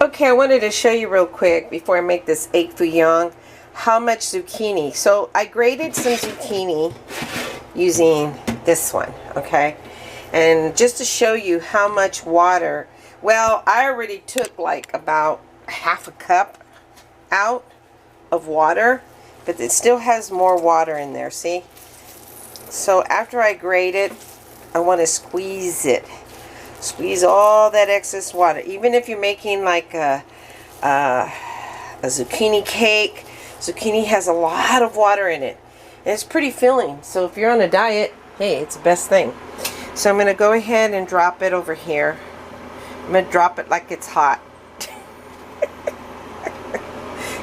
Okay, I wanted to show you real quick before I make this egg foo young how much zucchini. So I grated some zucchini using this one, okay? And just to show you how much water, well, I already took like about half a cup out of water, but it still has more water in there, see? So after I grate it, I want to squeeze it. Squeeze all that excess water. Even if you're making like a zucchini cake, zucchini has a lot of water in it. And it's pretty filling. So if you're on a diet, hey, it's the best thing. So I'm going to go ahead and drop it over here. I'm going to drop it like it's hot.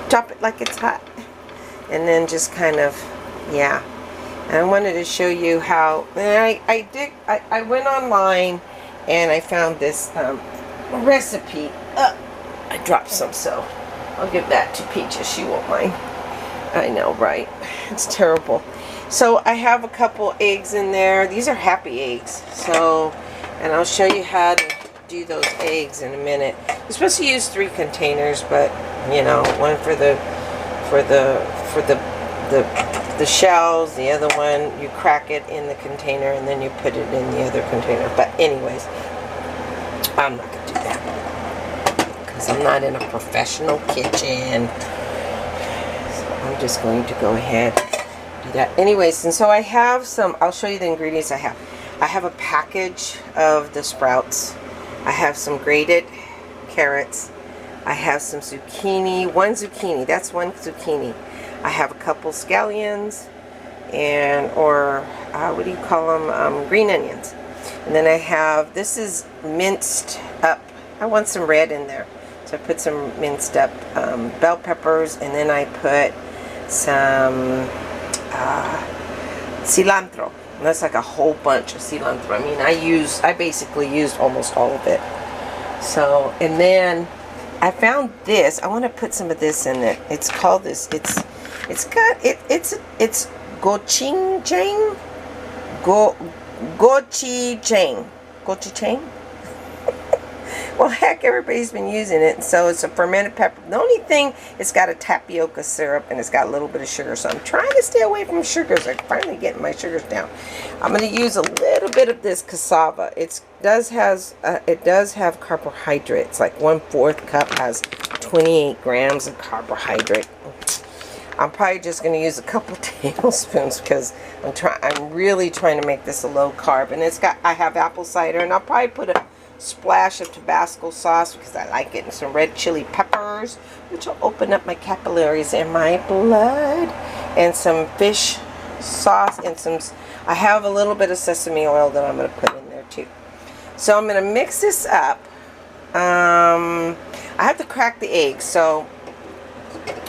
Drop it like it's hot. And then just kind of, yeah. And I wanted to show you how, and I went online and I found this recipe. I dropped some, so I'll give that to Peaches. She won't mind. I know, right? It's terrible. So I have a couple eggs in there. These are happy eggs. So, and I'll show you how to do those eggs in a minute. You're supposed to use 3 containers, but you know, one for the shells, the other one you crack it in the container and then you put it in the other container. But anyways, I'm not going to do that because I'm not in a professional kitchen. So I'm just going to go ahead and do that. Anyways, and so I have some, I'll show you the ingredients I have. I have a package of the sprouts. I have some grated carrots. I have some zucchini, one zucchini, that's one zucchini. I have a couple scallions and, or what do you call them, green onions. And then I have, this is minced up, I want some red in there. So I put some minced up bell peppers, and then I put some cilantro. And that's like a whole bunch of cilantro. I mean, I basically used almost all of it. So, and then I found this. I want to put some of this in it. It's called this. It's gochujang. Gochujang. Well, heck, everybody's been using it. So it's a fermented pepper. The only thing, it's got a tapioca syrup and it's got a little bit of sugar. So I'm trying to stay away from sugars. I'm finally getting my sugars down. I'm going to use a little bit of this cassava. It does have carbohydrates. Like 1/4 cup has 28 grams of carbohydrate. I'm probably just going to use a couple tablespoons because I'm really trying to make this a low carb. And I have apple cider, and I'll probably put a splash of Tabasco sauce because I like it, and some red chili peppers, which will open up my capillaries and my blood, and some fish sauce, and I have a little bit of sesame oil that I'm going to put in there too. So I'm going to mix this up. I have to crack the eggs, so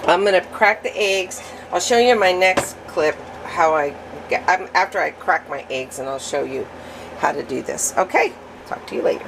I'm going to crack the eggs. I'll show you in my next clip how after I crack my eggs, and I'll show you how to do this. Okay, talk to you later.